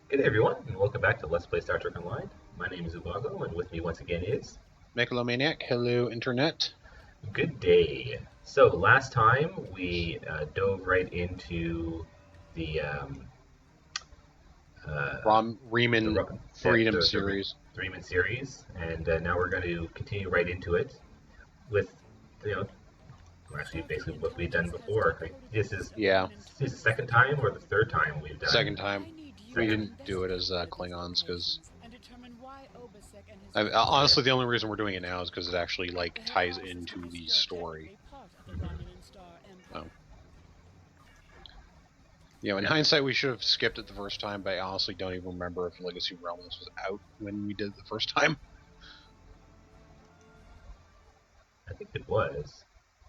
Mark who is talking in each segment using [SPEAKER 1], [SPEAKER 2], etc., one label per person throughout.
[SPEAKER 1] Good day, everyone, and welcome back to Let's Play Star Trek Online. My name is Ubago, and with me once again is...
[SPEAKER 2] Megalomaniac, hello internet.
[SPEAKER 1] Good day. So, last time we dove right into the the,
[SPEAKER 2] Riemann
[SPEAKER 1] Ru-
[SPEAKER 2] Freedom
[SPEAKER 1] the
[SPEAKER 2] series.
[SPEAKER 1] Riemann series, and now we're going to continue right into it with, you know, actually basically what we've done before. Like,
[SPEAKER 2] Yeah,
[SPEAKER 1] this is the second time or the third time we've done.
[SPEAKER 2] second time. We didn't do it as Klingons because honestly the only reason we're doing it now is because it actually like ties into the story. Oh. You know, in hindsight, we should have skipped it the first time, but I honestly don't even remember if Legacy Realms was out when we did it the first time.
[SPEAKER 1] I think it was.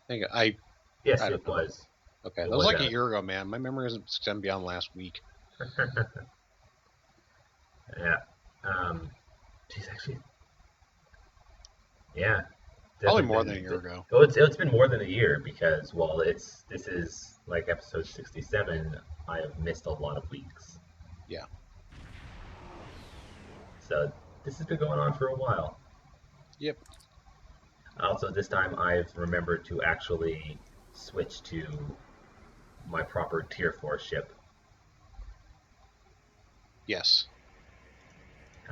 [SPEAKER 1] Yes,
[SPEAKER 2] I
[SPEAKER 1] it
[SPEAKER 2] don't know.
[SPEAKER 1] was.
[SPEAKER 2] Okay,
[SPEAKER 1] It
[SPEAKER 2] that was like
[SPEAKER 1] out.
[SPEAKER 2] a year ago, man. My memory isn't extended beyond last week.
[SPEAKER 1] Yeah. Geez, actually, yeah.
[SPEAKER 2] Probably more than a year ago.
[SPEAKER 1] Oh, it's been more than a year because this is like episode 67. I have missed a lot of weeks.
[SPEAKER 2] Yeah.
[SPEAKER 1] So this has been going on for a while.
[SPEAKER 2] Yep.
[SPEAKER 1] Also, this time I've remembered to actually switch to my proper Tier 4 ship.
[SPEAKER 2] Yes.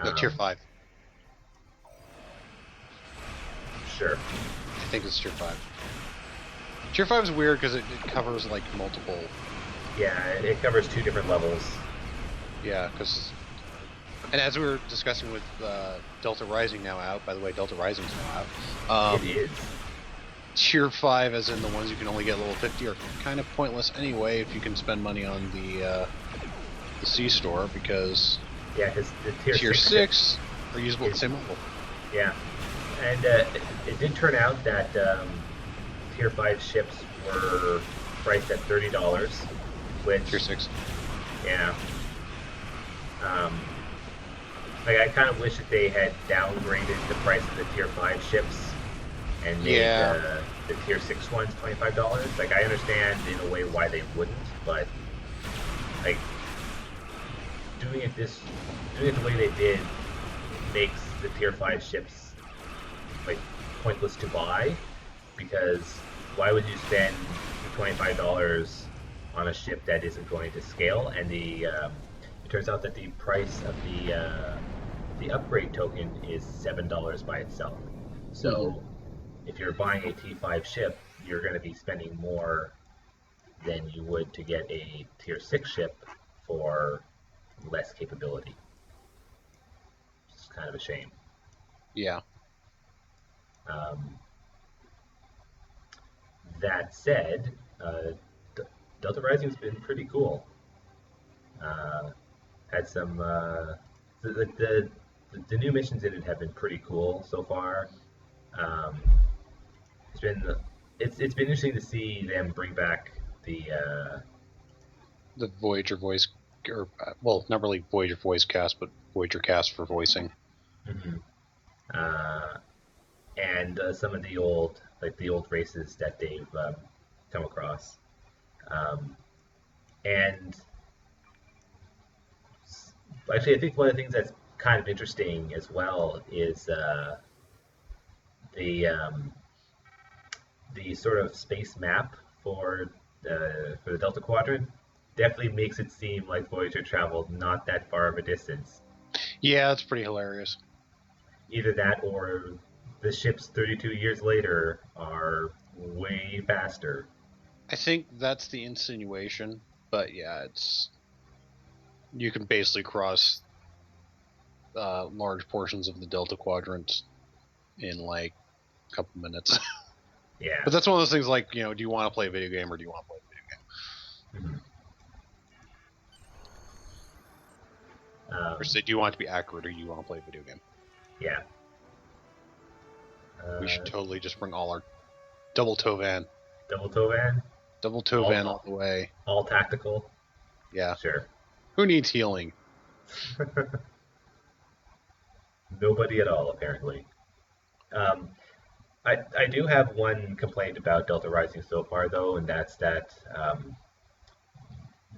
[SPEAKER 2] No, Tier 5.
[SPEAKER 1] Sure.
[SPEAKER 2] I think it's Tier 5. Tier 5 is weird because it covers like multiple.
[SPEAKER 1] Yeah, it covers 2 different levels.
[SPEAKER 2] Yeah, because. And as we were discussing with Delta Rising now out, by the way, Delta Rising's now
[SPEAKER 1] out. It is.
[SPEAKER 2] Tier 5, as in the ones you can only get level 50, are kind of pointless anyway if you can spend money on the C-store, because
[SPEAKER 1] yeah, the
[SPEAKER 2] Tier 6 are usable at the same level.
[SPEAKER 1] Yeah, and it did turn out that Tier 5 ships were priced at $30, which...
[SPEAKER 2] Tier 6.
[SPEAKER 1] Yeah. Like, I kind of wish that they had downgraded the price of the Tier 5 ships and made the Tier 6 ones $25. Like, I understand in a way why they wouldn't, but, like, doing it the way they did makes the Tier 5 ships, like, pointless to buy, because why would you spend $25 on a ship that isn't going to scale? And it turns out that the price of the upgrade token is $7 by itself. So if you're buying a T5 ship, you're going to be spending more than you would to get a Tier 6 ship for less capability. It's kind of a shame.
[SPEAKER 2] Yeah.
[SPEAKER 1] That said, Delta Rising's been pretty cool. Had some the new missions in it have been pretty cool so far. It's been interesting to see them bring back the
[SPEAKER 2] Voyager voice, or well, not really Voyager voice cast, but Voyager cast for voicing.
[SPEAKER 1] Mm-hmm. And some of the old races that they've come across, and actually, I think one of the things that's kind of interesting as well is the sort of space map for the Delta Quadrant definitely makes it seem like Voyager traveled not that far of a distance.
[SPEAKER 2] Yeah, it's pretty hilarious.
[SPEAKER 1] Either that or the ships 32 years later are way faster.
[SPEAKER 2] I think that's the insinuation, but yeah, it's... You can basically cross large portions of the Delta Quadrant in like a couple minutes.
[SPEAKER 1] Yeah.
[SPEAKER 2] But that's one of those things like, you know, do you want to play a video game or do you want to play a video game?
[SPEAKER 1] Mm-hmm.
[SPEAKER 2] Or say, do you want it to be accurate or do you want to play a video game?
[SPEAKER 1] Yeah.
[SPEAKER 2] We should totally just bring all our double Tovan.
[SPEAKER 1] Double Tovan?
[SPEAKER 2] Double Tovan all the way.
[SPEAKER 1] All tactical?
[SPEAKER 2] Yeah.
[SPEAKER 1] Sure.
[SPEAKER 2] Who needs healing?
[SPEAKER 1] Nobody at all, apparently. I do have one complaint about Delta Rising so far, though, and that's that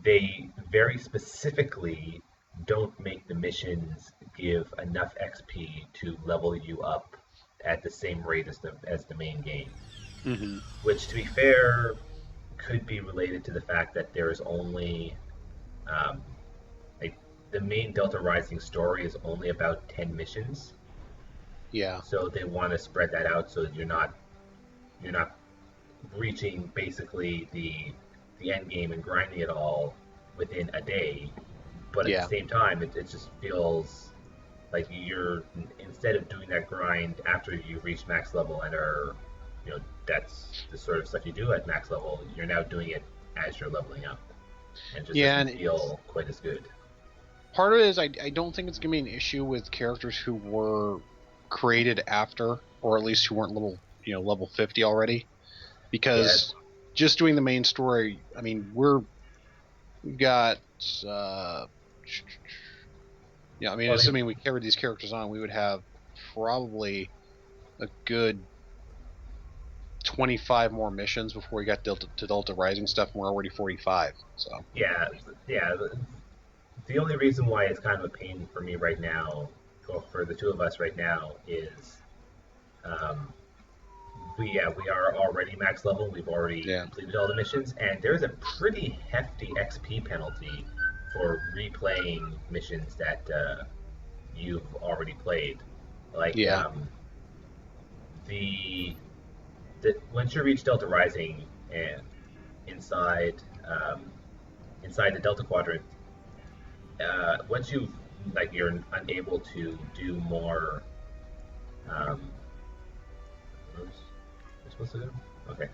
[SPEAKER 1] they very specifically don't make the missions give enough XP to level you up at the same rate as the main game.
[SPEAKER 2] Mm-hmm.
[SPEAKER 1] Which, to be fair, could be related to the fact that there is only um, like the main Delta Rising story is only about 10 missions,
[SPEAKER 2] Yeah.
[SPEAKER 1] so they want to spread that out so you're not reaching basically the end game and grinding it all within a day. But at the
[SPEAKER 2] Yeah.
[SPEAKER 1] same time, it just feels like you're, instead of doing that grind after you reach max level and are, that's the sort of stuff you do at max level. You're now doing it as you're leveling up, and it just
[SPEAKER 2] Yeah,
[SPEAKER 1] doesn't
[SPEAKER 2] and
[SPEAKER 1] feel quite as good.
[SPEAKER 2] part of it is I don't think it's gonna be an issue with characters who were created after, or at least who weren't level 50 already,
[SPEAKER 1] Yeah,
[SPEAKER 2] because just doing the main story, I mean, we've got I mean,
[SPEAKER 1] well,
[SPEAKER 2] assuming we carried these characters on, we would have probably a good 25 more missions before we got to Delta Rising stuff, and we're already 45. So
[SPEAKER 1] yeah, yeah. The only reason why it's kind of a pain for me right now, or for the two of us right now, is um, we are already max level. We've already
[SPEAKER 2] yeah,
[SPEAKER 1] completed all the missions, and there's a pretty hefty XP penalty for replaying missions that you've already played. Like
[SPEAKER 2] yeah,
[SPEAKER 1] the once you reach Delta Rising and inside inside the Delta Quadrant, once you've like you're unable to do more. What was I supposed to do? Okay.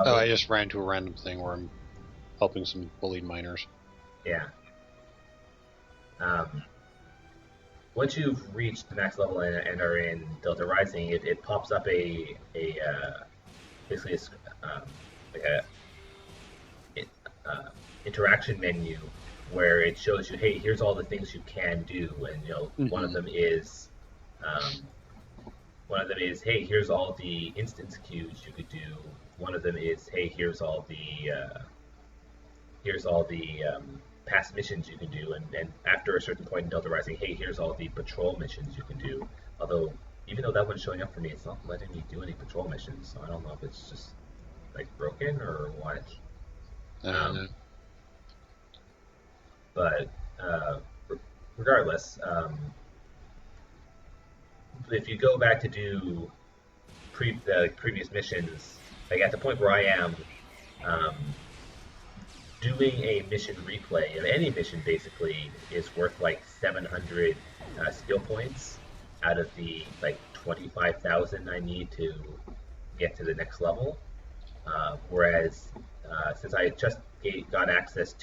[SPEAKER 2] oh, I
[SPEAKER 1] Well,
[SPEAKER 2] just ran to a random thing where I'm helping some bullied miners.
[SPEAKER 1] yeah. Um, once you've reached the max level and are in Delta Rising, it pops up a basically like a it, interaction menu where it shows you, hey, here's all the things you can do, and one of
[SPEAKER 2] Mm-hmm.
[SPEAKER 1] them is um, hey, here's all the instance queues you could do. One of them is, hey, here's all the past missions you can do, and after a certain point in Delta Rising, hey, here's all the patrol missions you can do. Although, even though that one's showing up for me, it's not letting me do any patrol missions, so I don't know if it's just like broken or what. Um,
[SPEAKER 2] Uh,
[SPEAKER 1] but regardless, if you go back to do previous missions, like at the point where I am, um, doing a mission replay of any mission basically is worth like 700 skill points out of the like 25,000 I need to get to the next level. Whereas since I just got access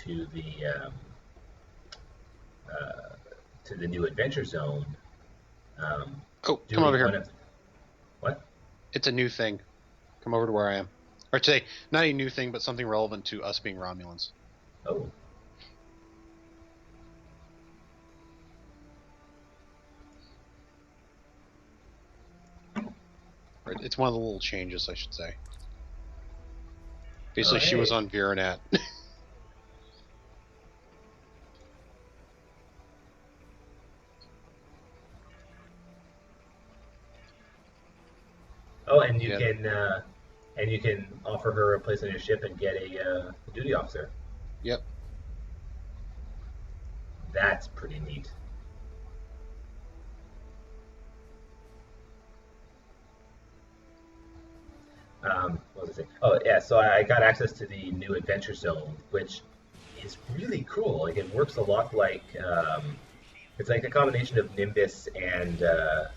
[SPEAKER 1] uh, to the new adventure zone, um,
[SPEAKER 2] oh, come over
[SPEAKER 1] doing
[SPEAKER 2] here.
[SPEAKER 1] one of what?
[SPEAKER 2] It's a new thing. Come over to where I am. Or today, not a new thing, but something relevant to us being Romulans.
[SPEAKER 1] Oh,
[SPEAKER 2] It's one of the little changes, I should say.
[SPEAKER 1] oh,
[SPEAKER 2] Basically, she was
[SPEAKER 1] hey.
[SPEAKER 2] on Virenat.
[SPEAKER 1] Oh,
[SPEAKER 2] Yeah.
[SPEAKER 1] and you can offer her a place on your ship and get a duty officer.
[SPEAKER 2] Yep.
[SPEAKER 1] That's pretty neat. What was I saying? Oh, yeah. So I got access to the new adventure zone, which is really cool. Like it works a lot like it's like a combination of Nimbus and the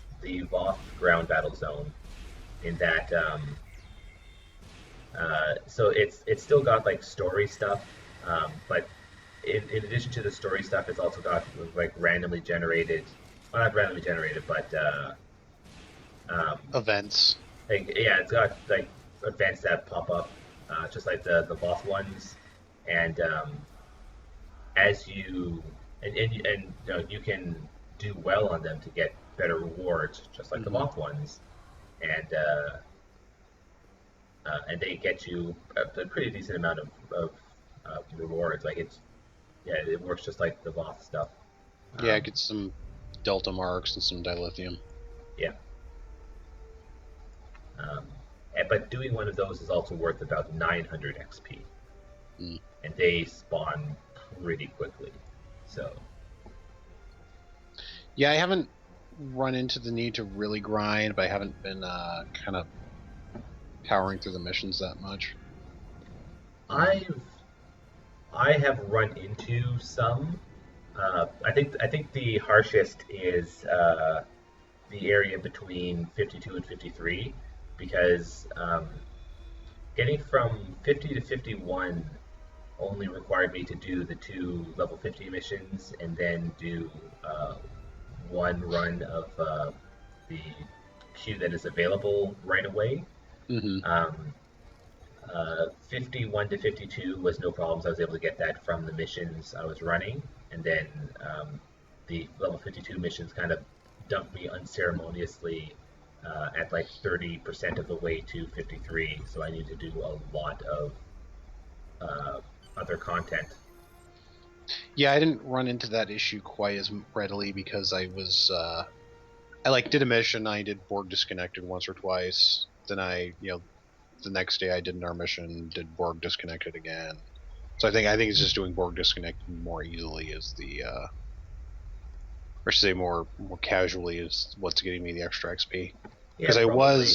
[SPEAKER 1] Voth ground battle zone. In that, so it's still got like story stuff, but in addition to the story stuff, it's also got like randomly generated, well, not randomly generated, but um,
[SPEAKER 2] Events.
[SPEAKER 1] like yeah, it's got like events that pop up, just like the boss ones, and as you you can do well on them to get better rewards, just like the
[SPEAKER 2] Mm-hmm.
[SPEAKER 1] boss ones, and and they get you a pretty decent amount of rewards. Like it's yeah, it works just like the boss stuff.
[SPEAKER 2] Yeah, get some delta marks and some dilithium.
[SPEAKER 1] Yeah. But doing one of those is also worth about 900 XP.
[SPEAKER 2] Mm.
[SPEAKER 1] And they spawn pretty quickly. So.
[SPEAKER 2] Yeah, I haven't run into the need to really grind, but I haven't been kind of powering through the missions that much.
[SPEAKER 1] I have run into some. I think the harshest is the area between 52 and 53, because getting from 50 to 51 only required me to do the 2 level 50 missions and then do one run of the queue that is available right away.
[SPEAKER 2] Mm-hmm.
[SPEAKER 1] 51 to 52 was no problems. I was able to get that from the missions I was running, and then the level 52 missions kind of dumped me unceremoniously at like 30% of the way to 53. So I need to do a lot of other content.
[SPEAKER 2] Yeah, I didn't run into that issue quite as readily because I was I did a mission. I did Borg disconnected once or twice. Then the next day I did an mission, did Borg disconnected again. So I think it's just doing Borg disconnected more easily is or say more casually is what's getting me the extra XP. Because
[SPEAKER 1] Yeah, probably.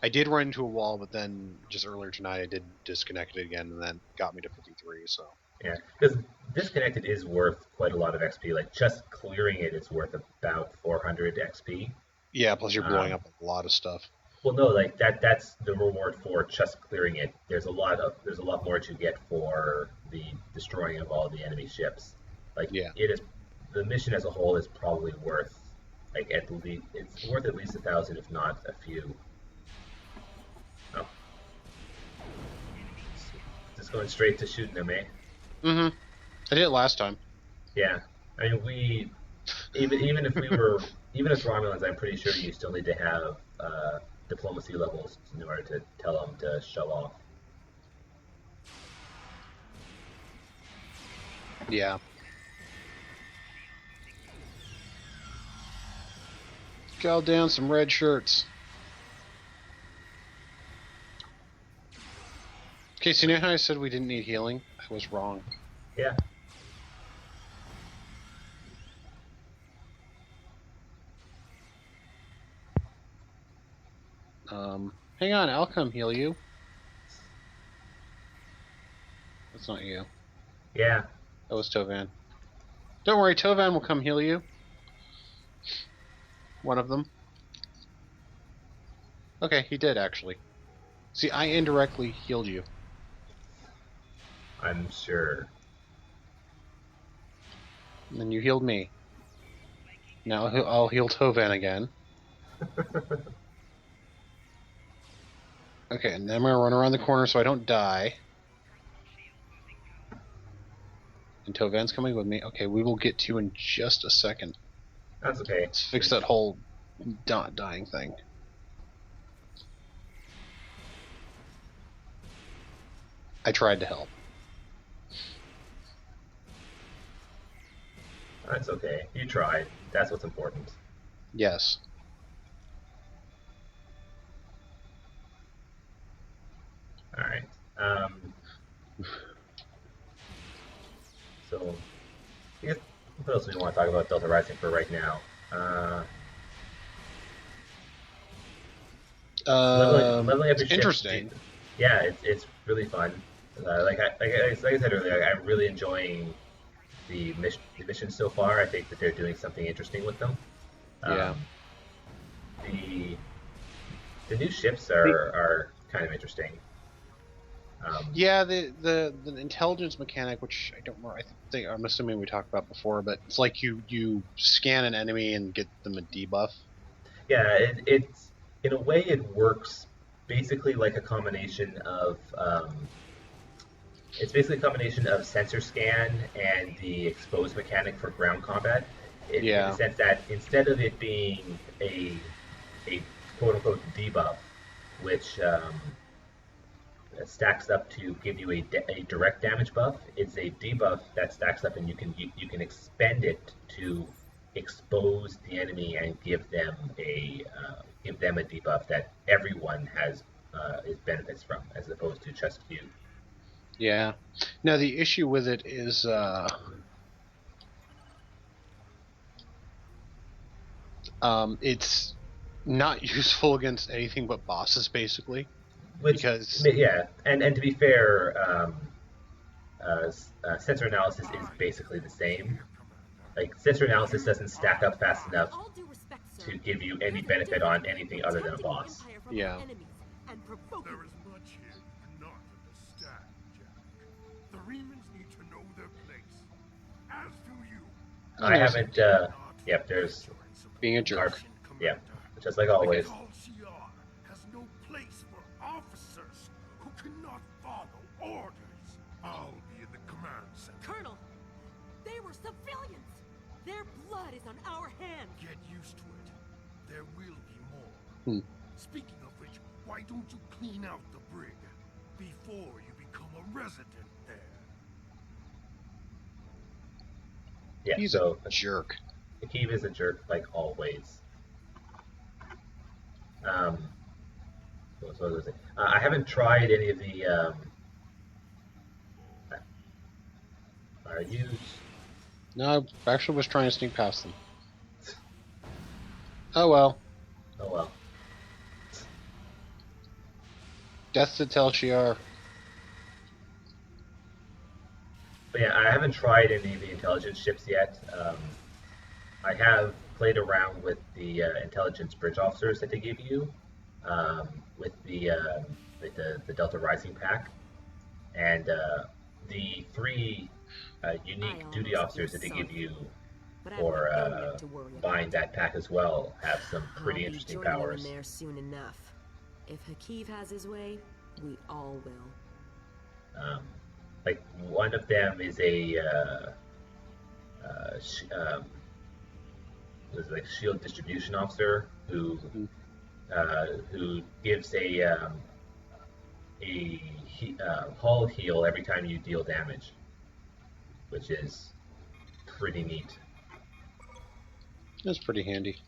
[SPEAKER 2] I did run into a wall, but then just earlier tonight I did disconnect it again, and that got me to 53. So
[SPEAKER 1] Yeah, because disconnected is worth quite a lot of XP. Like just clearing it is worth about 400 XP.
[SPEAKER 2] yeah, plus you're blowing
[SPEAKER 1] Um,
[SPEAKER 2] up a lot of stuff.
[SPEAKER 1] well, no, like that's the reward for just clearing it. There's a lot more to get for the destroying of all the enemy ships. Like
[SPEAKER 2] Yeah.
[SPEAKER 1] it is, the mission as a whole is probably worth like at least it's worth at least 1,000, if not a few. Oh, just going straight to shooting them, eh?
[SPEAKER 2] Mm-hmm. I did it last time.
[SPEAKER 1] Yeah, I mean we even if we were even as Romulans, I'm pretty sure you still need to have diplomacy levels in order to tell them to show off.
[SPEAKER 2] Yeah. Go down some red shirts. Okay, so you know how I said we didn't need healing? I was wrong.
[SPEAKER 1] Yeah.
[SPEAKER 2] Hang on, I'll come heal you. That's not you.
[SPEAKER 1] Yeah.
[SPEAKER 2] That was Tovan. Don't worry, Tovan will come heal you. One of them. Okay, he did actually. See, I indirectly healed you.
[SPEAKER 1] I'm sure.
[SPEAKER 2] And then you healed me. Now I'll heal Tovan again. Okay, and then I'm gonna run around the corner so I don't die. And Tovan's coming with me. Okay, we will get to you in just a second.
[SPEAKER 1] That's okay.
[SPEAKER 2] Let's fix that whole dying thing. I tried to help.
[SPEAKER 1] That's okay. You tried. That's what's important.
[SPEAKER 2] Yes.
[SPEAKER 1] All right. So, I guess what else do we want to talk about Delta Rising for right now? Leveling up your ship.
[SPEAKER 2] Interesting.
[SPEAKER 1] Yeah, it's really fun. Like I said earlier, I'm really enjoying the missions so far. I think that they're doing something interesting with them.
[SPEAKER 2] Yeah.
[SPEAKER 1] The new ships are kind of interesting.
[SPEAKER 2] Yeah, the intelligence mechanic, which I don't remember. I'm assuming we talked about before, but it's like you scan an enemy and get them a debuff.
[SPEAKER 1] Yeah, it's in a way it works basically like a combination of it's basically a combination of sensor scan and the exposed mechanic for ground combat. In the sense that instead of it being a quote unquote debuff, which stacks up to give you a direct damage buff, it's a debuff that stacks up and you can expend it to expose the enemy and give them a debuff that everyone has is benefits from, as opposed to just few.
[SPEAKER 2] Yeah. Now the issue with it is it's not useful against anything but bosses, basically.
[SPEAKER 1] Which,
[SPEAKER 2] because
[SPEAKER 1] yeah, and to be fair, sensor analysis is basically the same. Like, sensor analysis doesn't stack up fast enough to give you any benefit on anything other than a boss.
[SPEAKER 2] Yeah.
[SPEAKER 3] There is much here you do not understand, Jack. The Remans need to know their place. As do you.
[SPEAKER 1] I haven't, yep, there's
[SPEAKER 2] being a jerk.
[SPEAKER 1] Yeah, just like always.
[SPEAKER 3] Tal Shiar has no place for officers who cannot follow orders. I'll be in the command center.
[SPEAKER 4] Colonel, they were civilians. Their blood is on our hands.
[SPEAKER 3] Get used to it. There will be more. Speaking of which, why don't you clean out the brig before you become a resident there?
[SPEAKER 1] Yeah,
[SPEAKER 2] He's
[SPEAKER 1] so
[SPEAKER 2] a jerk.
[SPEAKER 1] Hakeem is a jerk, like always. What was I saying? I haven't tried any of the RUs.
[SPEAKER 2] No, I actually was trying to sneak past them. Oh well.
[SPEAKER 1] Oh well.
[SPEAKER 2] Death to Tal Shiar.
[SPEAKER 1] But yeah, I haven't tried any of the intelligence ships yet. I have played around with the intelligence bridge officers that they give you, with the Delta Rising pack, and the 3 unique duty officers that they give you for buying that pack as well have some pretty interesting powers.
[SPEAKER 4] There soon enough. If Hakeem has his way, we all will.
[SPEAKER 1] Like, one of them is a was like shield distribution officer who gives a hull heal every time you deal damage, which is pretty neat.
[SPEAKER 2] That's pretty handy.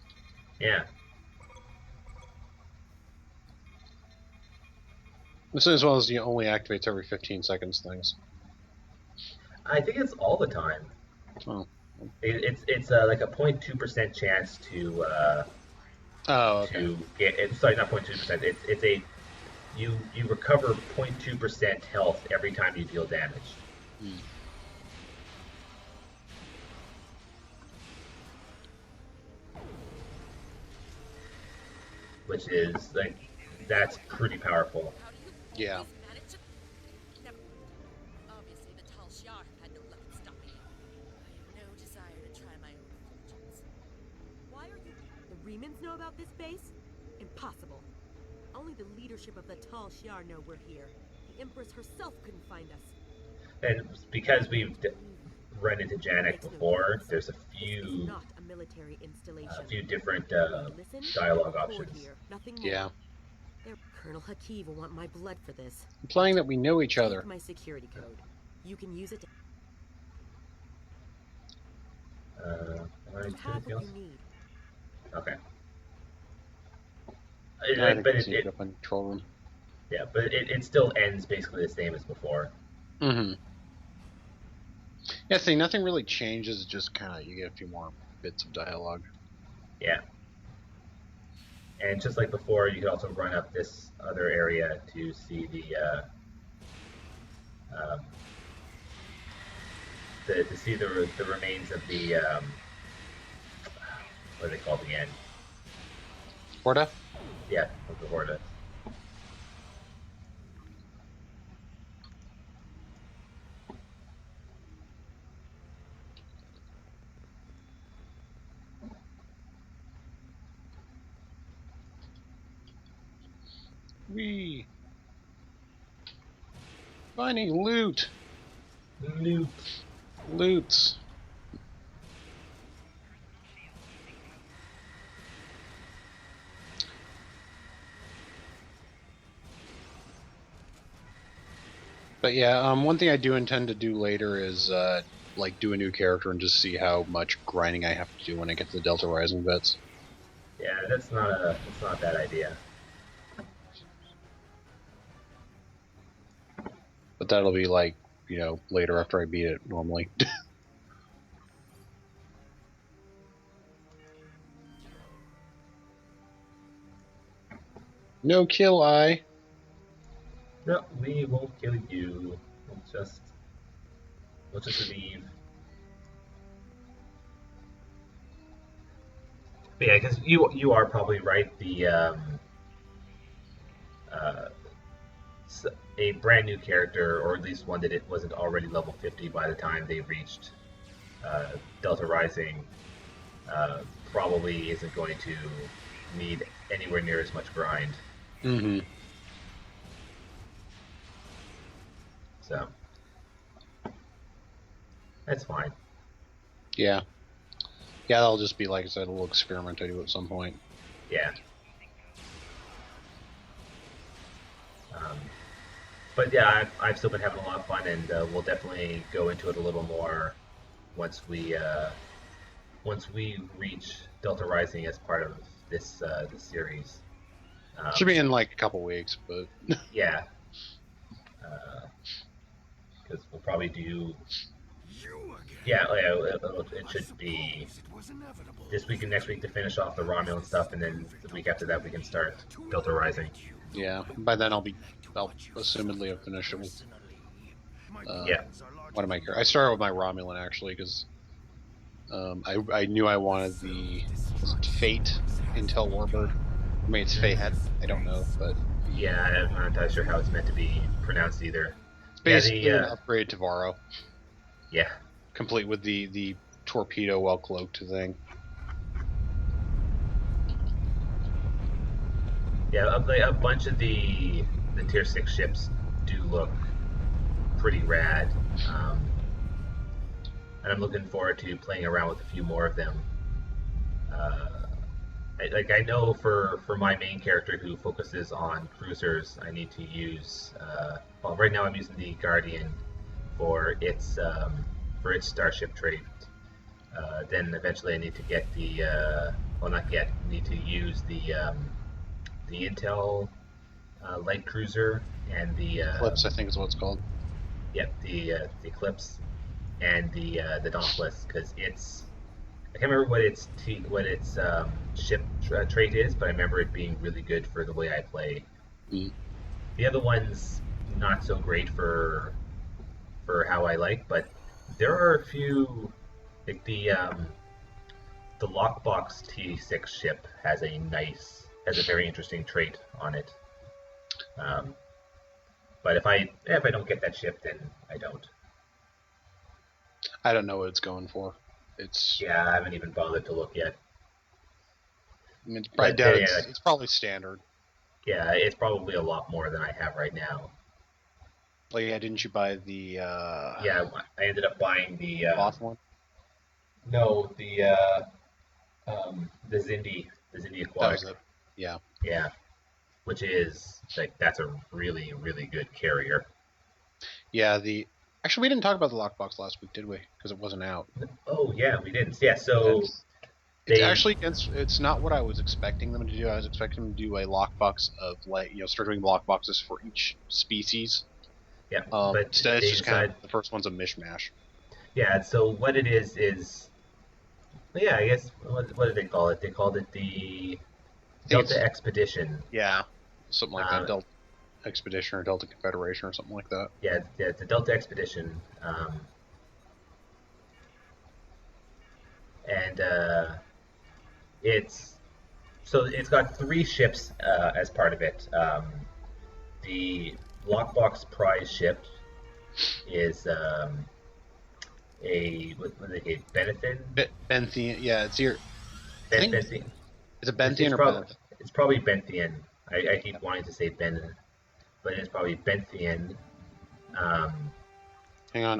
[SPEAKER 1] Yeah.
[SPEAKER 2] This as well as the only activates every 15 seconds things.
[SPEAKER 1] I think it's all the time.
[SPEAKER 2] Oh.
[SPEAKER 1] It's like a 0.2% chance to
[SPEAKER 2] Okay.
[SPEAKER 1] to get. Sorry, not 0.2%. It's a you recover 0.2% health every time you deal damage. Which is like, that's pretty powerful.
[SPEAKER 2] Yeah.
[SPEAKER 5] Obviously, the Tal Shiar have had no luck in stopping you. I have no desire to try my own fortunes.
[SPEAKER 4] Why are you... The Remans know about this base? Impossible. Only the leadership of the Tal Shiar know we're here. The Empress herself couldn't find us.
[SPEAKER 1] And because we've run into Janek before, there's a
[SPEAKER 4] This is
[SPEAKER 1] few
[SPEAKER 4] not a military installation.
[SPEAKER 1] different
[SPEAKER 4] Listen,
[SPEAKER 1] dialogue
[SPEAKER 4] record
[SPEAKER 1] options.
[SPEAKER 4] here, nothing more.
[SPEAKER 2] Yeah.
[SPEAKER 4] Colonel Hakeem will want my blood for this.
[SPEAKER 2] Implying that we know each other.
[SPEAKER 4] Take my security code. You can use it to
[SPEAKER 1] Anything
[SPEAKER 4] have what
[SPEAKER 1] else?
[SPEAKER 4] you need.
[SPEAKER 1] Okay.
[SPEAKER 2] I think
[SPEAKER 1] But
[SPEAKER 2] we
[SPEAKER 1] it,
[SPEAKER 2] sneak up on control room.
[SPEAKER 1] yeah, but it still ends basically the same as before.
[SPEAKER 2] Mm-hmm. Yeah, see, nothing really changes. It just kind of, you get a few more bits of dialogue.
[SPEAKER 1] Yeah. And just like before, you could also run up this other area to see the remains of the what are they called again?
[SPEAKER 2] Horda?
[SPEAKER 1] Yeah, of the Horda.
[SPEAKER 2] Wee. Finding loot.
[SPEAKER 1] Loot.
[SPEAKER 2] Loots. But yeah, one thing I do intend to do later is like do a new character and just see how much grinding I have to do when I get to the Delta Rising bits.
[SPEAKER 1] Yeah, that's not a bad idea.
[SPEAKER 2] But that'll be like, later after I beat it normally. No kill I.
[SPEAKER 1] No, we won't kill you. We'll just leave. But yeah, because you are probably right. Uh, a brand new character, or at least one that it wasn't already level 50 by the time they reached Delta Rising, probably isn't going to need anywhere near as much grind.
[SPEAKER 2] Mm-hmm.
[SPEAKER 1] So that's fine.
[SPEAKER 2] Yeah. Yeah, that'll just be, like I said, a little experiment I do at some point.
[SPEAKER 1] Yeah. But yeah, I've still been having a lot of fun, and we'll definitely go into it a little more once we reach Delta Rising as part of this series.
[SPEAKER 2] Should be in like a couple weeks, but
[SPEAKER 1] yeah, because we'll probably do. Yeah, it should be this week and next week to finish off the Romulan stuff, and then the week after that we can start Delta Rising.
[SPEAKER 2] Yeah, by then I'll assumedly have finished it with.
[SPEAKER 1] Yeah.
[SPEAKER 2] What am I? I started with my Romulan actually because I knew I wanted the Fate Intel Warbird. I mean, it's Fate. I don't know, but
[SPEAKER 1] yeah, I'm not entirely sure how it's meant to be pronounced either.
[SPEAKER 2] It's basically an upgrade to Varo.
[SPEAKER 1] Yeah.
[SPEAKER 2] Complete with the torpedo well cloaked thing.
[SPEAKER 1] Yeah, a bunch of the tier 6 ships do look pretty rad, and I'm looking forward to playing around with a few more of them. I know for my main character who focuses on cruisers, I need to use. Well, right now I'm using the Guardian for its starship trait. Then eventually I need to get need to use the Intel light cruiser and the
[SPEAKER 2] Eclipse, I think is what it's called.
[SPEAKER 1] Yep, the Eclipse and the Dauntless, because I can't remember what its ship trait is, but I remember it being really good for the way I play.
[SPEAKER 2] Mm.
[SPEAKER 1] The other one's not so great for how I like, but there are a few, like the Lockbox T6 ship has a very interesting trait on it. But if I don't get that ship, then I don't.
[SPEAKER 2] I don't know what it's going for.
[SPEAKER 1] Yeah, I haven't even bothered to look yet.
[SPEAKER 2] I mean, I doubt it's probably standard.
[SPEAKER 1] Yeah, it's probably a lot more than I have right now.
[SPEAKER 2] Like, yeah, didn't you buy the?
[SPEAKER 1] Yeah, I ended up buying the
[SPEAKER 2] Off one.
[SPEAKER 1] No, the Zindi Aquatic.
[SPEAKER 2] That was it. Yeah.
[SPEAKER 1] Yeah, which is that's a really, really good carrier.
[SPEAKER 2] Yeah, actually we didn't talk about the Lockbox last week, did we? Because it wasn't out.
[SPEAKER 1] Oh yeah, we didn't. Yeah, so
[SPEAKER 2] it's not what I was expecting them to do. I was expecting them to do a lockbox of start doing lockboxes for each species.
[SPEAKER 1] Yeah,
[SPEAKER 2] but instead it's just kind of the first one's a mishmash.
[SPEAKER 1] Yeah, so what it is, yeah, I guess what did they call it? They called it the Delta Expedition.
[SPEAKER 2] Yeah, something like that. Delta Expedition or Delta Confederation or something like that.
[SPEAKER 1] Yeah, it's a Delta Expedition. And it's got 3 ships as part of it. The Lockbox prize ship is a Benethin.
[SPEAKER 2] Benthian, yeah, it's your.
[SPEAKER 1] Benthian.
[SPEAKER 2] Is it Benthian or Benthian?
[SPEAKER 1] It's probably Benthian. I keep wanting to say Ben, but it's probably Benthian.
[SPEAKER 2] Hang on,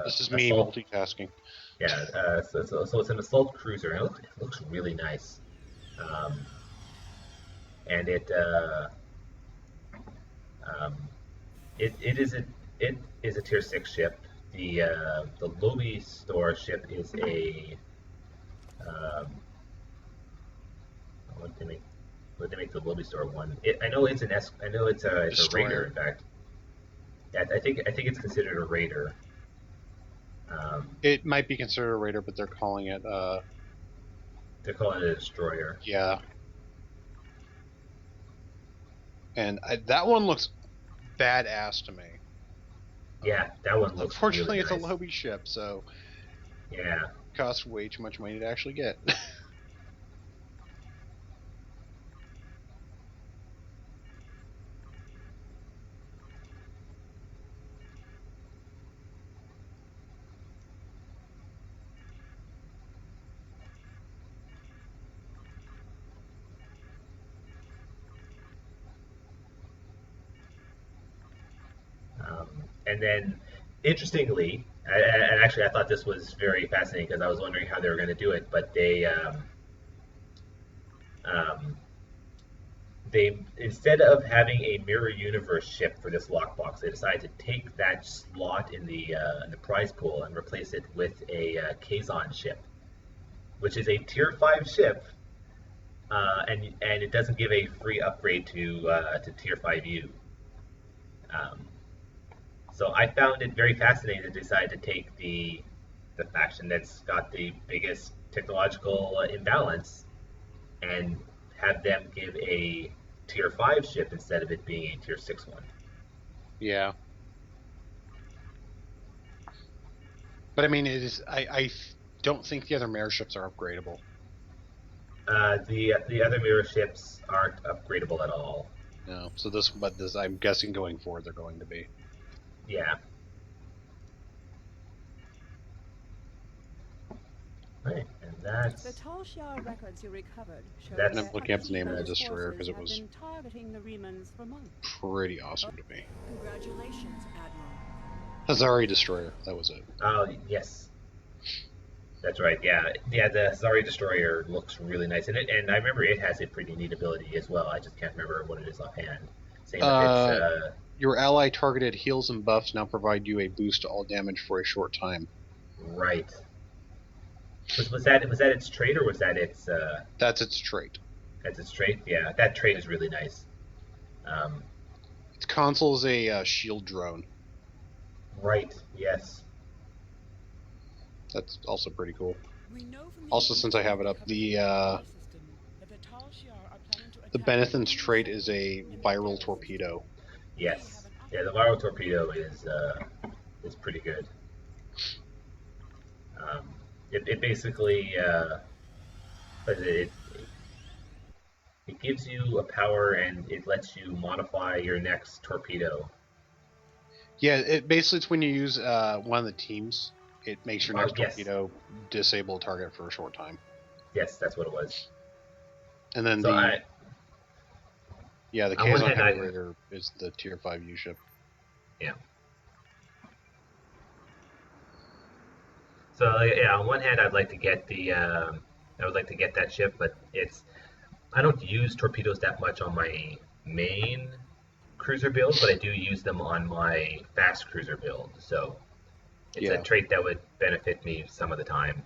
[SPEAKER 2] this is me multitasking.
[SPEAKER 1] Yeah, so it's an assault cruiser, and it looks really nice. And it is a tier 6 ship, the Lobby Store ship is a what did they make? What did they make the Lobby Store one? I know it's I know it's a raider, in fact. Yeah, I think it's considered a raider.
[SPEAKER 2] It might be considered a raider, but they're calling it
[SPEAKER 1] they're calling it a destroyer.
[SPEAKER 2] Yeah. And that one looks badass to me.
[SPEAKER 1] Yeah, that one looks.
[SPEAKER 2] Unfortunately,
[SPEAKER 1] really nice.
[SPEAKER 2] It's a Lobby ship, so
[SPEAKER 1] yeah,
[SPEAKER 2] costs way too much money to actually get.
[SPEAKER 1] And then, interestingly, and actually, I thought this was very fascinating because I was wondering how they were going to do it, but they instead of having a mirror universe ship for this lockbox, they decided to take that slot in the prize pool and replace it with a Kazon ship, which is a tier 5 ship, and it doesn't give a free upgrade to tier 5U. So I found it very fascinating to decide to take the faction that's got the biggest technological imbalance and have them give a tier 5 ship instead of it being a tier 6 one.
[SPEAKER 2] Yeah. But I mean, it is. I don't think the other mirror ships are upgradable.
[SPEAKER 1] The other mirror ships aren't upgradable at all.
[SPEAKER 2] No. So this, I'm guessing going forward they're going to be.
[SPEAKER 1] Yeah. Right, and that's.
[SPEAKER 6] The Tal Shiar records you recovered show
[SPEAKER 1] That's-
[SPEAKER 6] that
[SPEAKER 2] I'm looking up the name of the
[SPEAKER 6] Akira's
[SPEAKER 2] destroyer
[SPEAKER 6] forces
[SPEAKER 2] 'cause it
[SPEAKER 6] have
[SPEAKER 2] was-
[SPEAKER 6] been targeting the Remans for months.
[SPEAKER 2] Pretty awesome to me.
[SPEAKER 6] Congratulations, Admiral.
[SPEAKER 2] Hazari Destroyer. That was it.
[SPEAKER 1] Oh, yes. That's right, yeah. Yeah, the Zari Destroyer looks really nice in it, and I remember it has a pretty neat ability as well. I just can't remember what it is offhand. Same with its,
[SPEAKER 2] Your ally targeted heals and buffs now provide you a boost to all damage for a short time.
[SPEAKER 1] right. Was that its trait, or was that its,
[SPEAKER 2] That's its trait.
[SPEAKER 1] that's its trait? Yeah, that trait is really nice.
[SPEAKER 2] Its console is a shield drone.
[SPEAKER 1] Right, yes.
[SPEAKER 2] That's also pretty cool.
[SPEAKER 6] We know from
[SPEAKER 2] Also, since I have it up, the Benethan's trait is a viral torpedo.
[SPEAKER 1] Yes. Yeah, the viral torpedo is pretty good. It basically it gives you a power and it lets you modify your next torpedo.
[SPEAKER 2] Yeah, it basically it's when you use one of the teams, it makes your next
[SPEAKER 1] yes.
[SPEAKER 2] torpedo disable a target for a short time.
[SPEAKER 1] Yes, that's what it was.
[SPEAKER 2] And then
[SPEAKER 1] So
[SPEAKER 2] the
[SPEAKER 1] on one
[SPEAKER 2] Kazon
[SPEAKER 1] hand,
[SPEAKER 2] Heavy Raider is the tier 5U ship.
[SPEAKER 1] Yeah. So yeah, on one hand, I'd like to get that ship, but I don't use torpedoes that much on my main cruiser build, but I do use them on my fast cruiser build. So it's a trait that would benefit me some of the time.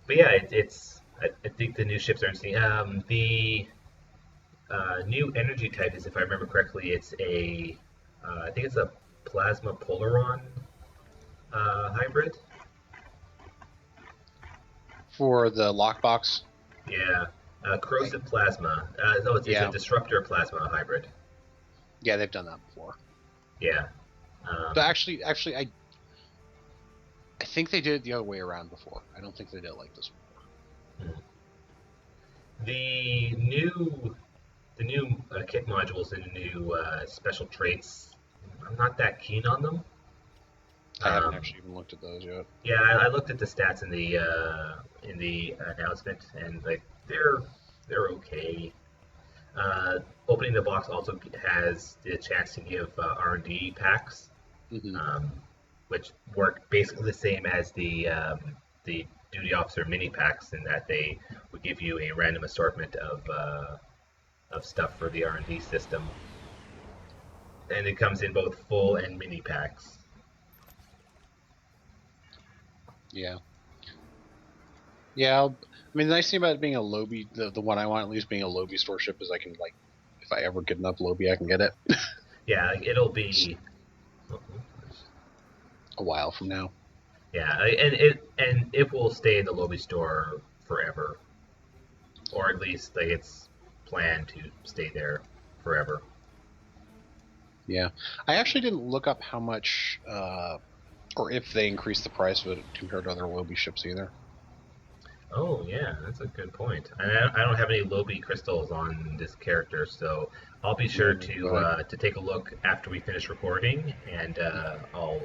[SPEAKER 1] But yeah, I think the new ships are interesting. The new energy type is, if I remember correctly, it's I think it's a plasma polaron hybrid.
[SPEAKER 2] For the lockbox?
[SPEAKER 1] Yeah, corrosive plasma. No, it's a disruptor plasma hybrid.
[SPEAKER 2] Yeah, they've done that before.
[SPEAKER 1] Yeah.
[SPEAKER 2] But actually, I think they did it the other way around before. I don't think they did it like this before.
[SPEAKER 1] The new kit modules and the new special traits, I'm not that keen on them.
[SPEAKER 2] I haven't actually even looked at those yet.
[SPEAKER 1] Yeah, I looked at the stats in the announcement, and like they're okay. Opening the box also has the chance to give R&D packs, which work basically the same as the duty officer mini packs, in that they would give you a random assortment of stuff for the R&D system. and it comes in both full and mini packs.
[SPEAKER 2] Yeah. Yeah, I mean, the nice thing about it being a Lobby, the one I want at least being a Lobby store ship is I can, like, if I ever get enough Lobby, I can get it.
[SPEAKER 1] Yeah, it'll be
[SPEAKER 2] a while from now.
[SPEAKER 1] Yeah, and it will stay in the Lobby store forever, or at least like it's planned to stay there forever.
[SPEAKER 2] Yeah, I actually didn't look up how much, or if they increased the price of it compared to other Lobby ships either.
[SPEAKER 1] Oh yeah, that's a good point. And I don't have any Lobby crystals on this character, so I'll be sure to take a look after we finish recording, and I'll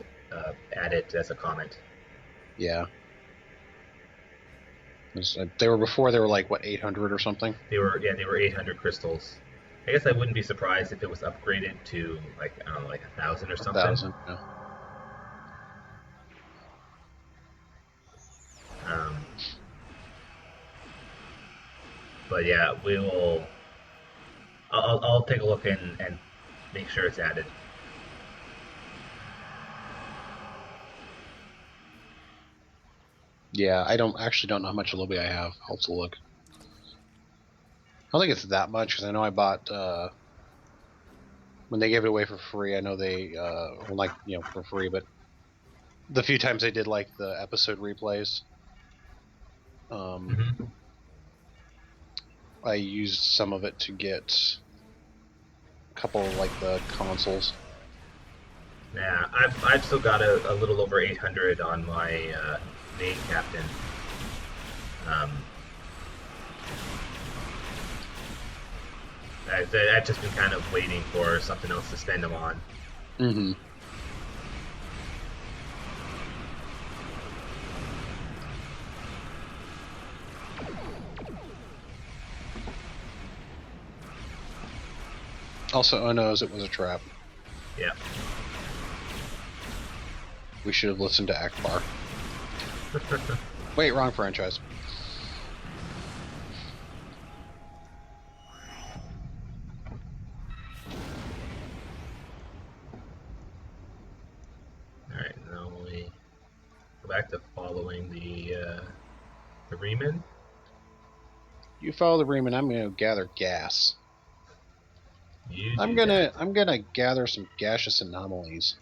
[SPEAKER 1] add it as a comment.
[SPEAKER 2] Yeah. They were before. They were like what, 800 or something.
[SPEAKER 1] They were 800 crystals. I guess I wouldn't be surprised if it was upgraded to like, I don't know, like 1,000 or something.
[SPEAKER 2] 1,000. Yeah.
[SPEAKER 1] But yeah, we will. I'll take a look and make sure it's added.
[SPEAKER 2] Yeah, I don't know how much Lobby I have. I'll have to look. I don't think it's that much because I know I bought when they gave it away for free. I know they well, like, you know, for free, but the few times they did like the episode replays, I used some of it to get a couple of, like, the consoles.
[SPEAKER 1] Yeah, I've still got a little over 800 on my main captain. I've just been kind of waiting for something else to spend them on.
[SPEAKER 2] Mm-hmm. Also, oh knows it was a trap.
[SPEAKER 1] Yeah.
[SPEAKER 2] We should have listened to Akbar. Wait, wrong franchise.
[SPEAKER 1] Alright, now we go back to following the Reman.
[SPEAKER 2] You follow the Reman, I'm gonna gather gas. I'm
[SPEAKER 1] gonna
[SPEAKER 2] gather some gaseous anomalies.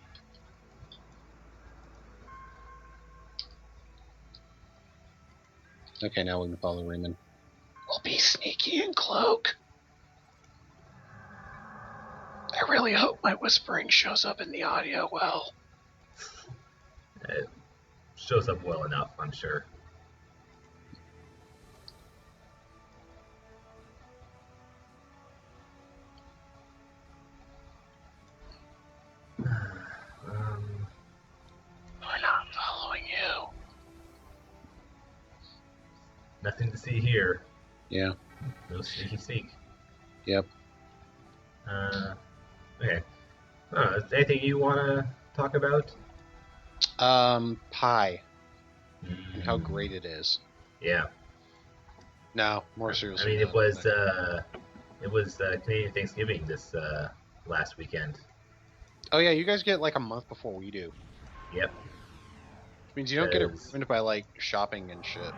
[SPEAKER 2] Okay, now we can follow the Reman. We'll be sneaky and cloak. I really hope my whispering shows up in the audio well.
[SPEAKER 1] It shows up well enough, I'm sure.
[SPEAKER 2] We're not following you.
[SPEAKER 1] Nothing to see here.
[SPEAKER 2] Yeah.
[SPEAKER 1] No sneaky sneak.
[SPEAKER 2] Yep.
[SPEAKER 1] Okay. Anything you want to talk about?
[SPEAKER 2] Pie. And how great it is.
[SPEAKER 1] Yeah.
[SPEAKER 2] No, more seriously.
[SPEAKER 1] I mean, it was Canadian Thanksgiving this last weekend.
[SPEAKER 2] Oh yeah, you guys get like a month before we do.
[SPEAKER 1] Yep.
[SPEAKER 2] Which means you don't get it ruined by like shopping and shit.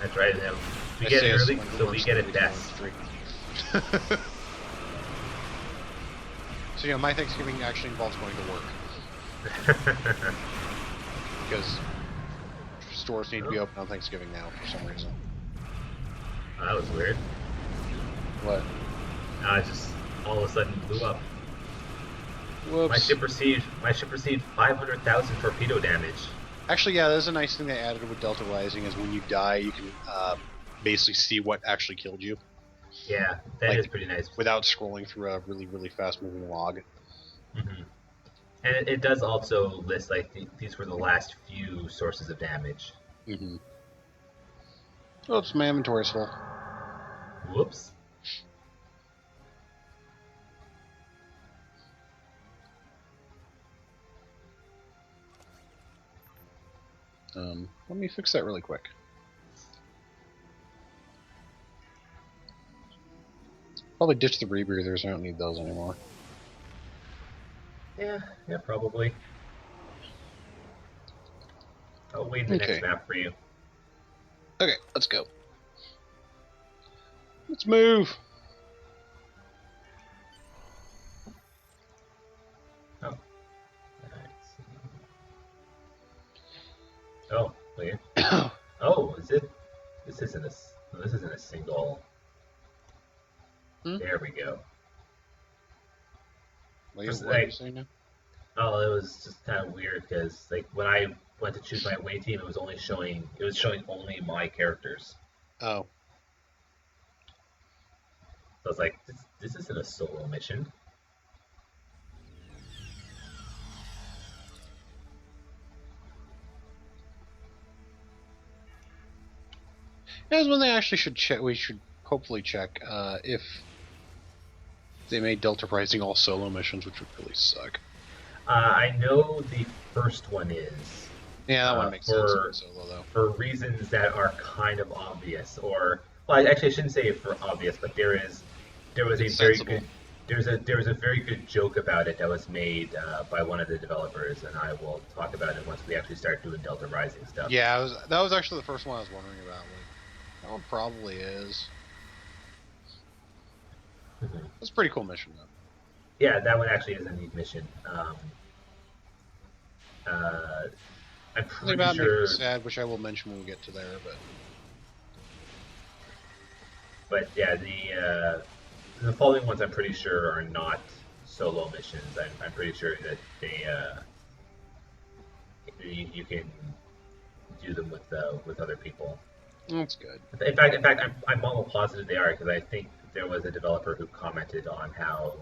[SPEAKER 1] That's right. We get it early, so we get it best.
[SPEAKER 2] So yeah, my Thanksgiving actually involves going to work. Because stores need to be open on Thanksgiving now for some reason.
[SPEAKER 1] Oh, that was weird.
[SPEAKER 2] What?
[SPEAKER 1] It just all of a sudden blew up.
[SPEAKER 2] Whoops.
[SPEAKER 1] My ship received 500,000 torpedo damage.
[SPEAKER 2] Actually, yeah, there's a nice thing they added with Delta Rising is when you die, you can basically see what actually killed you.
[SPEAKER 1] Yeah, that is pretty nice.
[SPEAKER 2] Without scrolling through a really, really fast-moving log.
[SPEAKER 1] Mm-hmm. And it does also list, like, these were the last few sources of damage.
[SPEAKER 2] Mm-hmm. Oops, my inventory's full.
[SPEAKER 1] Whoops.
[SPEAKER 2] Let me fix that really quick. Probably ditch the rebreathers. I don't need those anymore.
[SPEAKER 1] Yeah, probably. I'll wait in the next
[SPEAKER 2] Okay.
[SPEAKER 1] map for you.
[SPEAKER 2] Okay, let's go. Let's move.
[SPEAKER 1] Oh. Oh, wait. Oh, is it? This isn't a single.
[SPEAKER 2] Hmm?
[SPEAKER 1] There we go.
[SPEAKER 2] What
[SPEAKER 1] Just
[SPEAKER 2] are you
[SPEAKER 1] like,
[SPEAKER 2] saying now?
[SPEAKER 1] oh, it was just kind of weird because like when I went to choose my away team, it was showing only my characters.
[SPEAKER 2] Oh.
[SPEAKER 1] So I was like, this isn't a solo mission.
[SPEAKER 2] That's one thing I actually should check. We should hopefully check if they made Delta Rising all solo missions, which would really suck.
[SPEAKER 1] I know the first one is.
[SPEAKER 2] Yeah, that one makes sense. Solo though.
[SPEAKER 1] For reasons that are kind of obvious, or well, actually, I shouldn't say it for obvious, but there was
[SPEAKER 2] It's
[SPEAKER 1] a very
[SPEAKER 2] sensible.
[SPEAKER 1] good. There was a very good joke about it that was made by one of the developers, and I will talk about it once we actually start doing Delta Rising stuff.
[SPEAKER 2] Yeah, that was actually the first one I was wondering about. Like, that one probably is.
[SPEAKER 1] Mhm.
[SPEAKER 2] That's a pretty cool mission though.
[SPEAKER 1] Yeah, that one actually is a neat mission. I'm
[SPEAKER 2] Something
[SPEAKER 1] pretty
[SPEAKER 2] about
[SPEAKER 1] sure,
[SPEAKER 2] makes me sad, which I will mention when we get to there.
[SPEAKER 1] but yeah, the following ones I'm pretty sure are not solo missions. I'm pretty sure that you can do them with other people.
[SPEAKER 2] That's good.
[SPEAKER 1] In fact, I'm almost positive they are because I think there was a developer who commented on how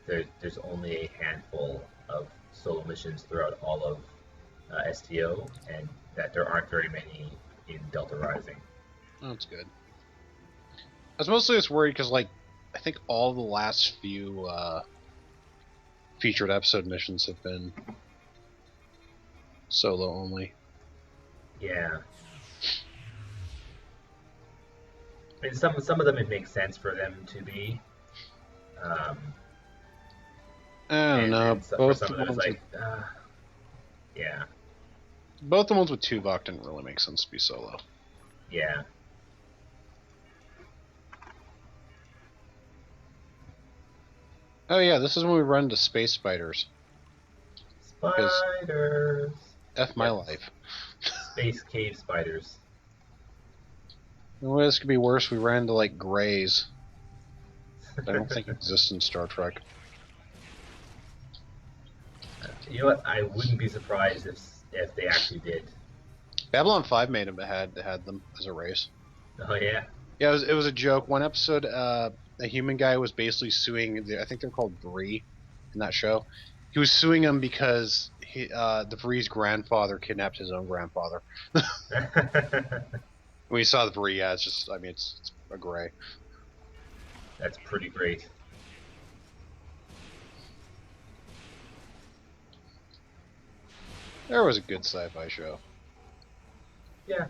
[SPEAKER 1] there's only a handful of solo missions throughout all of STO, and that there aren't very many in Delta Rising.
[SPEAKER 2] That's good. I was mostly just worried because, like, I think all the last few featured episode missions have been solo only.
[SPEAKER 1] Yeah. I mean, some of them it makes sense for them to be.
[SPEAKER 2] I don't know.
[SPEAKER 1] For
[SPEAKER 2] Both
[SPEAKER 1] some
[SPEAKER 2] the
[SPEAKER 1] of them,
[SPEAKER 2] ones
[SPEAKER 1] it's like, yeah,
[SPEAKER 2] both the ones with Tuvok didn't really make sense to be solo.
[SPEAKER 1] yeah.
[SPEAKER 2] Oh yeah, this is when we run into space spiders.
[SPEAKER 1] Spiders.
[SPEAKER 2] F my
[SPEAKER 1] Yes.
[SPEAKER 2] life.
[SPEAKER 1] Space cave spiders.
[SPEAKER 2] Well, this could be worse. We ran into like grays. That I don't think exist in Star Trek.
[SPEAKER 1] You know what? I wouldn't be surprised if they actually did.
[SPEAKER 2] Babylon 5 made them had them as a race.
[SPEAKER 1] Oh yeah.
[SPEAKER 2] Yeah, it was a joke. One episode, a human guy was basically suing. I think they're called Bree in that show. He was suing him because the Bree's grandfather kidnapped his own grandfather. When you saw the Bree, yeah, it's just, I mean, it's a gray.
[SPEAKER 1] That's pretty great.
[SPEAKER 2] There was a good sci-fi show.
[SPEAKER 1] Yeah.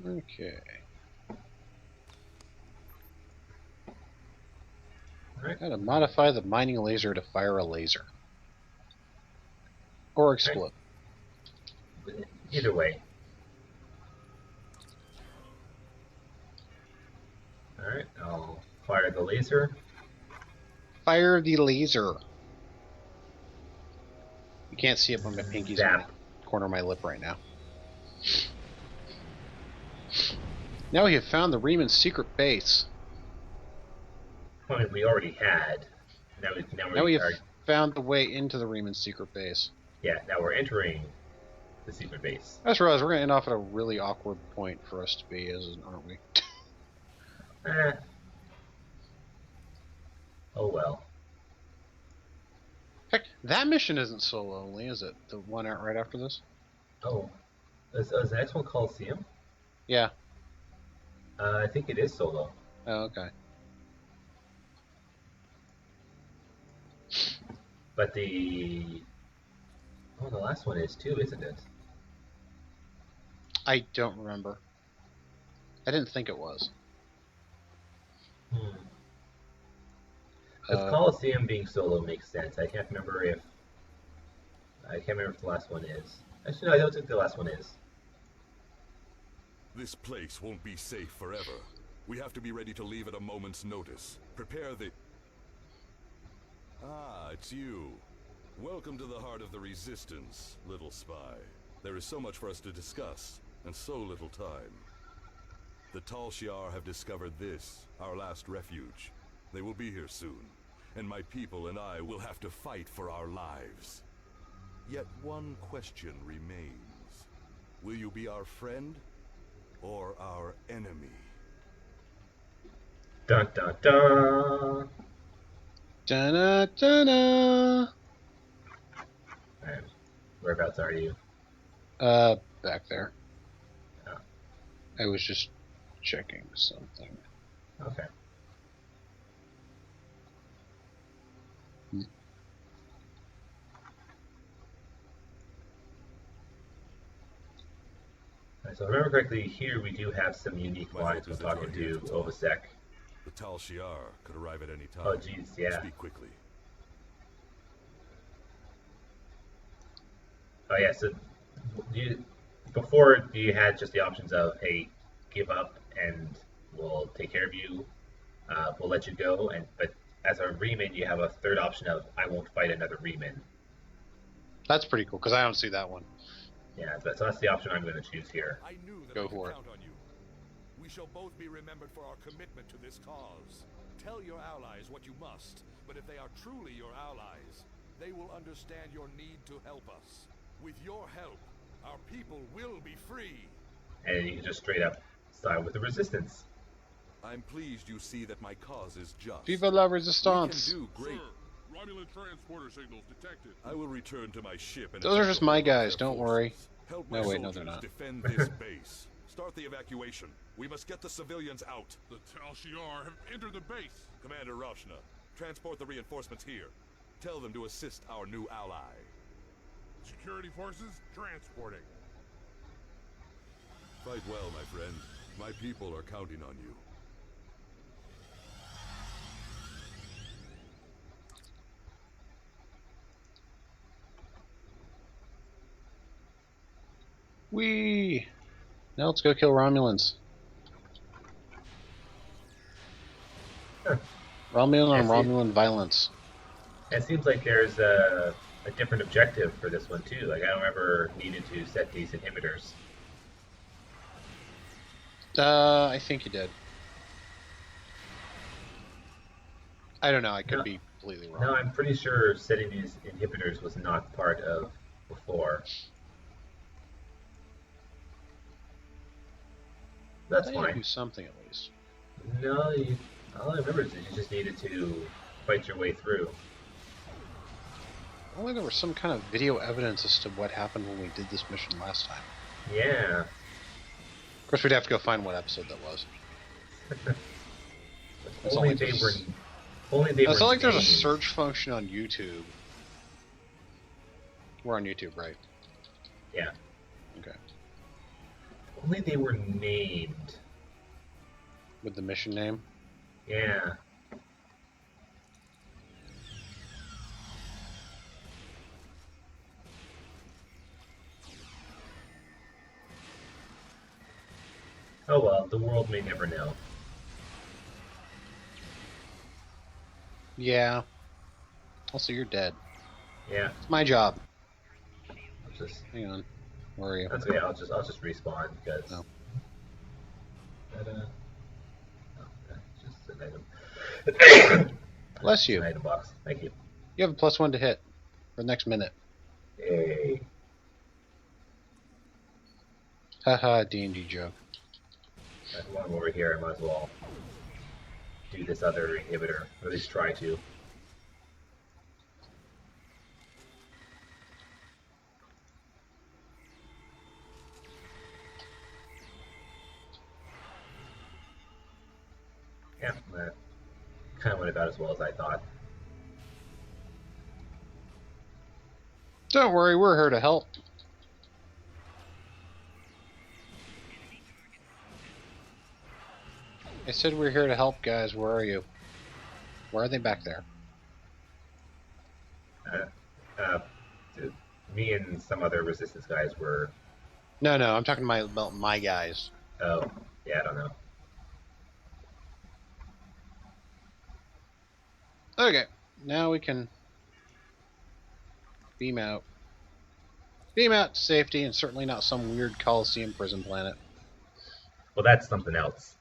[SPEAKER 2] Okay.
[SPEAKER 1] Alright.
[SPEAKER 2] How to modify the mining laser to fire a laser. Or explode.
[SPEAKER 1] Either way. Alright, I'll fire the laser.
[SPEAKER 2] Fire the laser. You can't see it, but my pinky's in
[SPEAKER 1] Zap.
[SPEAKER 2] the corner of my lip right now. Now we have found the Riemann secret base.
[SPEAKER 1] I mean, we already had.
[SPEAKER 2] Now we have found the way into the Riemann secret base.
[SPEAKER 1] Yeah, now we're entering the secret base.
[SPEAKER 2] I just realized we're going to end off at a really awkward point for us to be, aren't we?
[SPEAKER 1] Oh well.
[SPEAKER 2] Heck, that mission isn't solo only, is it? The one out right after this?
[SPEAKER 1] Oh. Is the next one Coliseum?
[SPEAKER 2] Yeah.
[SPEAKER 1] I think it is solo.
[SPEAKER 2] Oh, okay.
[SPEAKER 1] But the Oh, the last one is too, isn't it?
[SPEAKER 2] I don't remember. I didn't think it was.
[SPEAKER 1] Hmm. Because Coliseum being solo makes sense. I can't remember if the last one is. Actually, no, I don't think the last one is.
[SPEAKER 7] This place won't be safe forever. We have to be ready to leave at a moment's notice. Prepare the... Ah, it's you. Welcome to the heart of the Resistance, little spy. There is so much for us to discuss, and so little time. The Tal Shiar have discovered this, our last refuge. They will be here soon, and my people and I will have to fight for our lives. Yet one question remains. Will you be our friend, or our enemy?
[SPEAKER 1] Dun dun dun!
[SPEAKER 2] Da-na-da-na.
[SPEAKER 1] Alright. Whereabouts are you?
[SPEAKER 2] Back there.
[SPEAKER 1] Oh.
[SPEAKER 2] I was just checking something.
[SPEAKER 1] Okay. Alright, so if I remember correctly, here we do have some unique
[SPEAKER 7] My
[SPEAKER 1] lines
[SPEAKER 7] hope
[SPEAKER 1] when
[SPEAKER 7] is that
[SPEAKER 1] talking
[SPEAKER 7] you're here
[SPEAKER 1] to
[SPEAKER 7] to talk.
[SPEAKER 1] Ovasek.
[SPEAKER 7] The Tal Shiar could arrive at any time.
[SPEAKER 1] Oh, jeez, yeah.
[SPEAKER 7] Speak quickly.
[SPEAKER 1] Oh, yeah, so before you had just the options of, hey, give up and we'll take care of you, we'll let you go, but as a Reman, you have a third option of, I won't fight another Reman.
[SPEAKER 2] That's pretty cool, because I don't see that one.
[SPEAKER 1] Yeah, so that's the option I'm going to choose here.
[SPEAKER 7] I knew that
[SPEAKER 2] Go
[SPEAKER 7] I could
[SPEAKER 2] for it.
[SPEAKER 7] count on you. We shall both be remembered for our commitment to this cause. Tell your allies what you must, but if they are truly your allies, they will understand your need to help us. With your help, our people will be free.
[SPEAKER 1] And you can just straight up side with the Resistance.
[SPEAKER 7] I'm pleased you see that my cause is just.
[SPEAKER 2] Viva la
[SPEAKER 7] We
[SPEAKER 2] Resistance!
[SPEAKER 7] can do great.
[SPEAKER 3] Sir, Romulan transporter signals detected.
[SPEAKER 7] I will return to my ship and
[SPEAKER 2] Those are
[SPEAKER 7] attempt
[SPEAKER 2] just
[SPEAKER 7] to
[SPEAKER 2] my
[SPEAKER 7] hold off
[SPEAKER 2] guys,
[SPEAKER 7] their
[SPEAKER 2] don't
[SPEAKER 7] forces.
[SPEAKER 2] worry.
[SPEAKER 7] Help my
[SPEAKER 2] No, wait, no,
[SPEAKER 7] soldiers
[SPEAKER 2] they're not.
[SPEAKER 7] defend this base. Start the evacuation. We must get the civilians out.
[SPEAKER 3] The Tal Shiar have entered the base.
[SPEAKER 7] Commander Rashna, transport the reinforcements here. Tell them to assist our new ally.
[SPEAKER 3] Security forces transporting.
[SPEAKER 7] Fight well, my friend. My people are counting on you.
[SPEAKER 2] Whee! Now let's go kill Romulans.
[SPEAKER 1] Huh.
[SPEAKER 2] Romulan and
[SPEAKER 1] I see.
[SPEAKER 2] Romulan violence.
[SPEAKER 1] It seems like there's a different objective for this one too. Like I don't ever needed to set these inhibitors.
[SPEAKER 2] I think you did. I don't know, I could
[SPEAKER 1] No.
[SPEAKER 2] be completely wrong.
[SPEAKER 1] No, I'm pretty sure setting these inhibitors was not part of before. That's
[SPEAKER 2] I thought you
[SPEAKER 1] fine.
[SPEAKER 2] do something at least.
[SPEAKER 1] No, all I remember is that you just needed to fight your way through.
[SPEAKER 2] Only there was some kind of video evidence as to what happened when we did this mission last time.
[SPEAKER 1] Yeah.
[SPEAKER 2] Of course, we'd have to go find what episode that was. It's
[SPEAKER 1] Only
[SPEAKER 2] not like
[SPEAKER 1] they were.
[SPEAKER 2] there's-
[SPEAKER 1] Only they were.
[SPEAKER 2] It's not like there's a
[SPEAKER 1] named.
[SPEAKER 2] search function on YouTube. We're on YouTube, right?
[SPEAKER 1] Yeah.
[SPEAKER 2] Okay.
[SPEAKER 1] Only they were named.
[SPEAKER 2] With the mission name?
[SPEAKER 1] Yeah. Oh well, the world may never know.
[SPEAKER 2] Yeah. Also, you're dead.
[SPEAKER 1] Yeah.
[SPEAKER 2] It's my job.
[SPEAKER 1] I'll just
[SPEAKER 2] Hang on. Where are you?
[SPEAKER 1] that's okay. I'll just respawn because.
[SPEAKER 2] No.
[SPEAKER 1] Oh, that's just an item.
[SPEAKER 2] Bless you.
[SPEAKER 1] An item box. Thank you.
[SPEAKER 2] You have a +1 to hit for the next minute.
[SPEAKER 1] Yay.
[SPEAKER 2] Haha, D&D joke.
[SPEAKER 1] While I'm over here, I might as well do this other inhibitor, or at least try to. Yeah, that kind of went about as well as I thought.
[SPEAKER 2] Don't worry, we're here to help. I said we're here to help, guys. Where are you? Where are they back there?
[SPEAKER 1] Me and some other resistance guys were.
[SPEAKER 2] No, I'm talking about my guys.
[SPEAKER 1] Oh, yeah, I don't know.
[SPEAKER 2] Okay, now we can beam out. Beam out to safety, and certainly not some weird Coliseum prison planet.
[SPEAKER 1] Well, that's something else.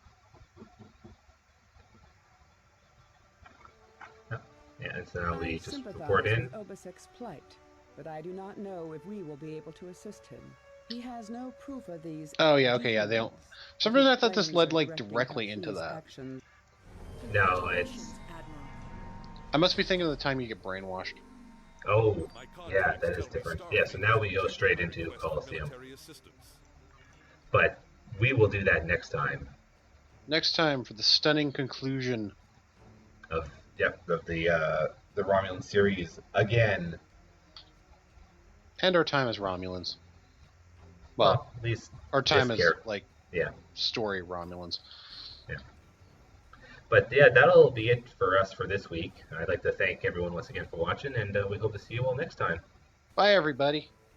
[SPEAKER 1] Yeah, and so now we just report in.
[SPEAKER 6] Obasek's plight, but I do not know if we will be able to assist him. He has no proof of these.
[SPEAKER 2] Oh yeah, okay, yeah, they don't. For some reason I thought this led like directly into that.
[SPEAKER 1] No, it's.
[SPEAKER 2] I must be thinking of the time you get brainwashed.
[SPEAKER 1] Oh, yeah, that is different. Yeah, so now we go straight into Coliseum. But we will do that next time.
[SPEAKER 2] Next time for the stunning conclusion
[SPEAKER 1] of the Romulan series again.
[SPEAKER 2] And our time as Romulans. Well,
[SPEAKER 1] at least
[SPEAKER 2] our time as like story Romulans.
[SPEAKER 1] Yeah. But yeah, that'll be it for us for this week. I'd like to thank everyone once again for watching, and we hope to see you all next time.
[SPEAKER 2] Bye, everybody.